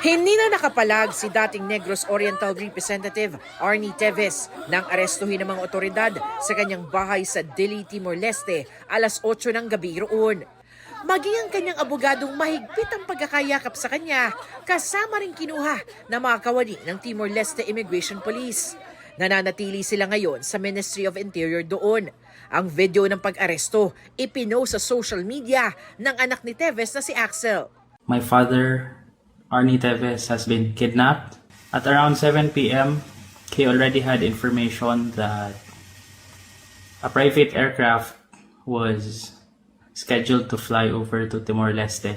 Hindi na nakapalag si dating Negros Oriental Representative Arnie Teves nang arestuhin ng mga otoridad sa kanyang bahay sa Dili, Timor-Leste alas 8 ng gabi roon. Maging ang kanyang abogadong mahigpit ang pagkakayakap sa kanya, kasama rin kinuha na mga kawani ng Timor-Leste Immigration Police. Nananatili sila ngayon sa Ministry of Interior doon. Ang video ng pag-aresto ipinost sa social media ng anak ni Teves na si Axel. My father, Arnie Teves, has been kidnapped. At around 7 p.m., he already had information that a private aircraft was scheduled to fly over to Timor-Leste.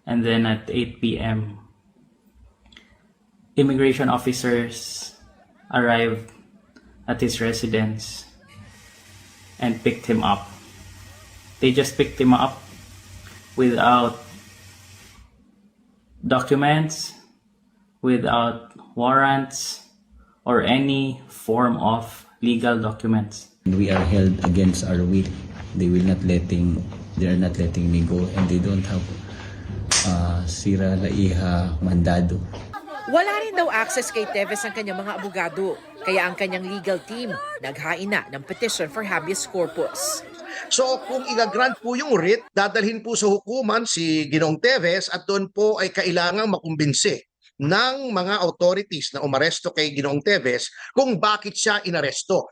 And then at 8 p.m., immigration officers arrived at his residence and picked him up. They just picked him up without documents, without warrants, or any form of legal documents. We are held against our will. They are not letting me go, and they don't have sira laiha mandado. Wala rin daw access kay Teves ang kanyang mga abogado, kaya ang kanyang legal team naghain na ng petition for habeas corpus. So kung i-grant po yung writ, dadalhin po sa hukuman si Ginoong Teves at doon po ay kailangang makumbinsi ng mga authorities na umaresto kay Ginoong Teves kung bakit siya inaresto.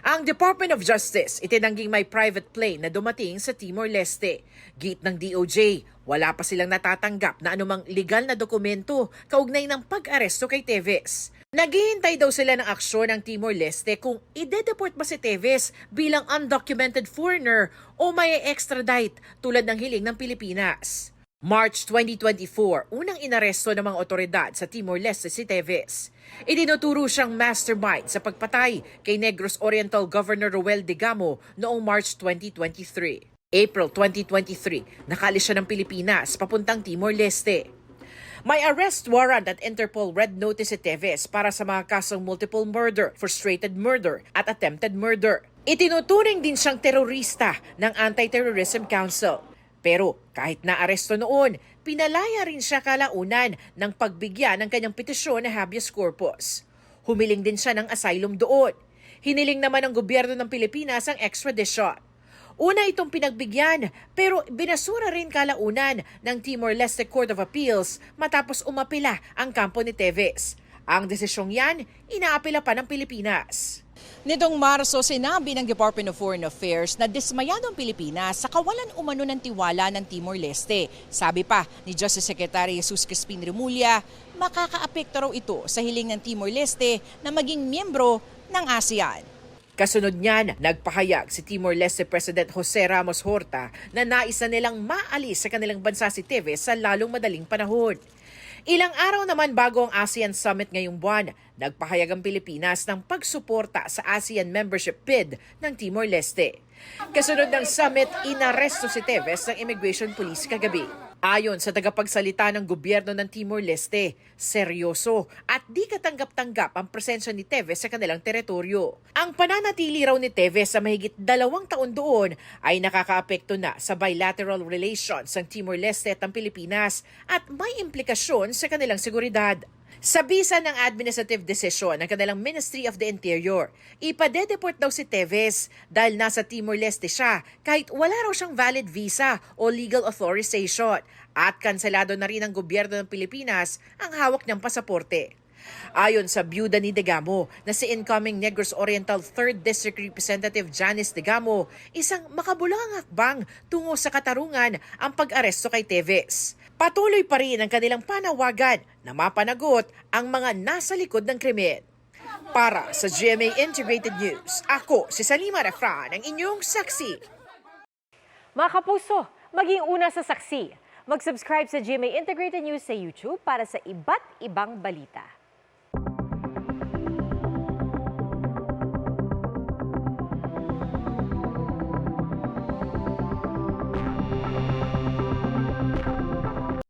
Ang Department of Justice itinangging may private plane na dumating sa Timor-Leste. Git ng DOJ, wala pa silang natatanggap na anumang legal na dokumento kaugnay ng pag-aresto kay Teves. Naghihintay daw sila ng aksyon ng Timor-Leste kung ide-deport ba si Teves bilang undocumented foreigner o may extradite tulad ng hiling ng Pilipinas. March 2024, unang inaresto ng mga otoridad sa Timor-Leste si Teves. Idinuturo siyang mastermind sa pagpatay kay Negros Oriental Governor Roel Digamo noong March 2023. April 2023, nakaalis siya ng Pilipinas papuntang Timor-Leste. May arrest warrant at Interpol Red Notice si Teves para sa mga kasong multiple murder, frustrated murder at attempted murder. Itinuturing din siyang terorista ng Anti-Terrorism Council. Pero kahit naaresto noon, pinalaya rin siya kalaunan ng pagbigyan ng kanyang petisyon na habeas corpus. Humiling din siya ng asylum doon. Hiniling naman ng gobyerno ng Pilipinas ang extradition. Una itong pinagbigyan pero binasura rin kalaunan ng Timor-Leste Court of Appeals matapos umapila ang kampo ni Teves. Ang desisyong yan, inaapila pa ng Pilipinas. Nitong Marso, sinabi ng Department of Foreign Affairs na dismayado ang Pilipinas sa kawalan umano ng tiwala ng Timor-Leste. Sabi pa ni Justice Secretary Jesus Crispin Remulla, makakaapekto raw ito sa hiling ng Timor-Leste na maging miyembro ng ASEAN. Kasunod niyan, nagpahayag si Timor-Leste President Jose Ramos Horta na nais na nilang maalis sa kanilang bansa si Teves sa lalong madaling panahon. Ilang araw naman bago ang ASEAN Summit ngayong buwan, nagpahayag ang Pilipinas ng pagsuporta sa ASEAN membership bid ng Timor-Leste. Kasunod ng summit, inaresto si Teves ng Immigration Police kagabi. Ayon sa tagapagsalita ng gobyerno ng Timor-Leste, seryoso at di katanggap-tanggap ang presensya ni Teves sa kanilang teritoryo. Ang pananatili raw ni Teves sa mahigit 2 taon doon ay nakakaapekto na sa bilateral relations ng Timor-Leste at ng Pilipinas at may implikasyon sa kanilang seguridad. Sa bisa ng administrative decision ng kanilang Ministry of the Interior, ipadedeport daw si Teves dahil nasa Timor-Leste siya kahit wala raw siyang valid visa o legal authorization at kanselado na rin ng gobyerno ng Pilipinas ang hawak niyang pasaporte. Ayon sa byuda ni Digamo na si incoming Negros Oriental 3rd District Representative Janice Digamo, isang makabuluhang hakbang tungo sa katarungan ang pag-aresto kay Teves. Patuloy pa rin ang kanilang panawagan na mapanagot ang mga nasa likod ng krimen. Para sa GMA Integrated News, ako si Salima Refran, ang inyong saksi. Mga kapuso, maging una sa saksi. Mag-subscribe sa GMA Integrated News sa YouTube para sa iba't ibang balita.